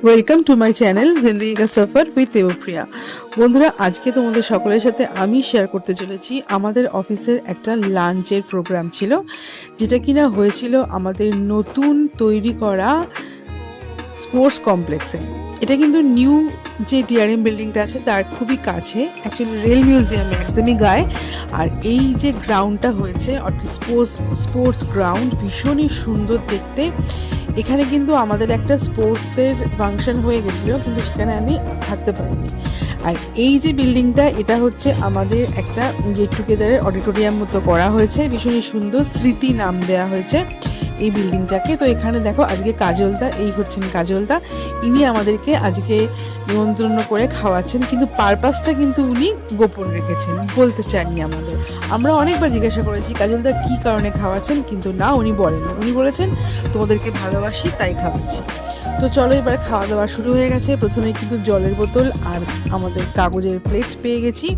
Welcome to my channel জিন্দেগি কা সফর with Debapriya. বন্ধুরা, আজকে তোমাদের সকলের সাথে আমি শেয়ার করতে চলেছি আমাদের অফিসের একটা লাঞ্চের প্রোগ্রাম ছিল, যেটা কিনা হয়েছিল আমাদের নতুন তৈরি করা স্পোর্টস কমপ্লেক্সে। এটা কিন্তু নিউ যে ডিআরএম বিল্ডিংটা আছে তার খুবই কাছে, অ্যাকচুয়ালি রেল মিউজিয়ামে একদমই গায়ে। আর এই যে গ্রাউন্ডটা হয়েছে অর্থাৎ স্পোর্টস গ্রাউন্ড, ভীষণই সুন্দর দেখতে। এখানে কিন্তু আমাদের একটা স্পোর্টসের ফাংশন হয়ে গেছিলো, কিন্তু সেখানে আমি থাকতে পারিনি। আর এই যে বিল্ডিংটা, এটা হচ্ছে আমাদের একটা গেট টুগেদারের অডিটোরিয়াম মতো করা হয়েছে, ভীষণই সুন্দর, স্মৃতি নাম দেওয়া হয়েছে এই বিল্ডিংটাকে। তো এখানে দেখো আজকে কাজলদা, এই হচ্ছেন কাজলদা, ইনি আমাদেরকে আজকে নিমন্ত্রণ করে খাওয়াচ্ছেন, কিন্তু পারপাসটা কিন্তু উনি গোপন রেখেছেন, বলতে চাননি আমাদের। আমরা অনেকবার জিজ্ঞাসা করেছি কাজলদা কী কারণে খাওয়াচ্ছেন, কিন্তু না, উনি বলেননি। উনি বলেছেন তোমাদেরকে ভালোবাসি তাই খাওয়াচ্ছি। তো চলো এবার খাওয়া দাওয়া শুরু হয়ে গেছে। প্রথমে কিন্তু জলের বোতল আর আমাদের কাগজের প্লেট পেয়ে গেছি।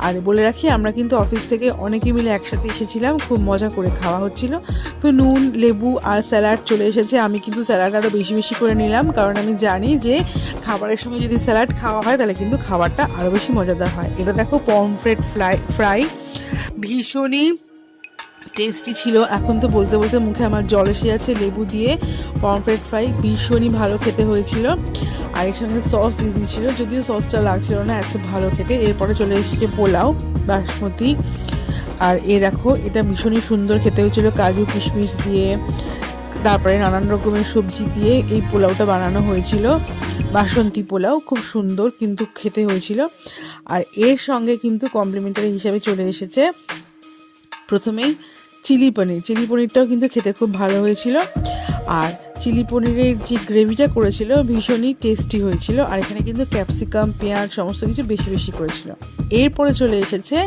আর বলে রাখি, আমরা কিন্তু অফিস থেকে অনেকে মিলে একসাথে এসেছিলাম, খুব মজা করে খাওয়া হচ্ছিল। তো নুন, লেবু আর স্যালাড চলে এসেছে। আমি কিন্তু স্যালাড আরও বেশি বেশি করে নিলাম, কারণ আমি জানি যে খাবারের সঙ্গে যদি স্যালাড খাওয়া হয় তাহলে কিন্তু খাবারটা আরও বেশি মজাদার হয়। এটা দেখো পমফ্রেট ফ্রাই, ভীষণই টেস্টি ছিল। এখন তো বলতে বলতে মুখে আমার জল এসে যাচ্ছে। লেবু দিয়ে পমফ্রেট ফ্রাই ভীষণই ভালো খেতে হয়েছিল। আর এর সঙ্গে সস দিয়ে দিয়েছিল, যদিও সসটা লাগছিল না, এত ভালো খেতে। এরপরে চলে এসেছে পোলাও বাসমতি। আর এ দেখো, এটা ভীষণই সুন্দর খেতে হয়েছিল, কাজু কিশমিশ দিয়ে, তারপরে নানান রকমের সবজি দিয়ে এই পোলাওটা বানানো হয়েছিল। বাসন্তী পোলাও, খুব সুন্দর কিন্তু খেতে হয়েছিল। আর এর সঙ্গে কিন্তু কমপ্লিমেন্টারি হিসাবে চলে এসেছে প্রথমেই চিলি পনিরটাও কিন্তু খেতে খুব ভালো হয়েছিল। আর চিলি পনিরের যে গ্রেভিটা করেছিল ভীষণই টেস্টি হয়েছিল। আর এখানে কিন্তু ক্যাপসিকাম, পেঁয়াজ সমস্ত কিছু বেশি বেশি করেছিল। এরপরে চলে এসেছে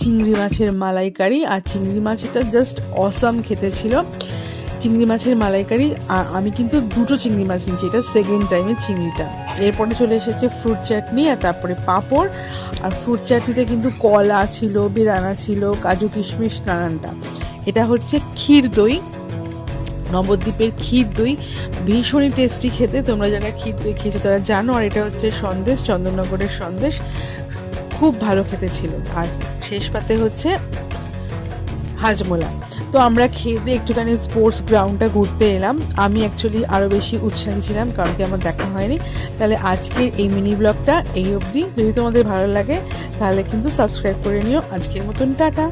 চিংড়ি মাছের মালাইকারি। আর চিংড়ি মাছটা জাস্ট অসাম খেতে ছিল। চিংড়ি মাছের মালাইকারি, আর আমি কিন্তু দুটো চিংড়ি মাছ নিয়েছি, এটা সেকেন্ড টাইমের চিংড়িটা। এরপরে চলে এসেছে ফ্রুট চাটনি, আর তারপরে পাঁপড়। আর ফ্রুট চাটনিতে কিন্তু কলা ছিল, বেদানা ছিল, কাজু কিশমিশ নানানটা। এটা হচ্ছে ক্ষীর দই, নবদ্বীপের ক্ষীর দই, ভীষণই টেস্টি খেতে। তোমরা যারা ক্ষীর দই খেয়েছো তারা জানো। আর এটা হচ্ছে সন্দেশ, চন্দননগরের সন্দেশ, খুব ভালো খেতে ছিল। আর শেষ পাতে হচ্ছে হাজমোলা। তো আমরা খেয়ে দিয়ে একটুখানি স্পোর্টস গ্রাউন্ডটা ঘুরতে এলাম। আমি অ্যাকচুয়ালি আরও বেশি উৎসাহী ছিলাম, কারণ কি আমার দেখা হয়নি। তাহলে আজকের এই মিনি ব্লগটা এই অবধি। যদি তোমাদের ভালো লাগে তাহলে কিন্তু সাবস্ক্রাইব করে নিও। আজকের মতন টাটা।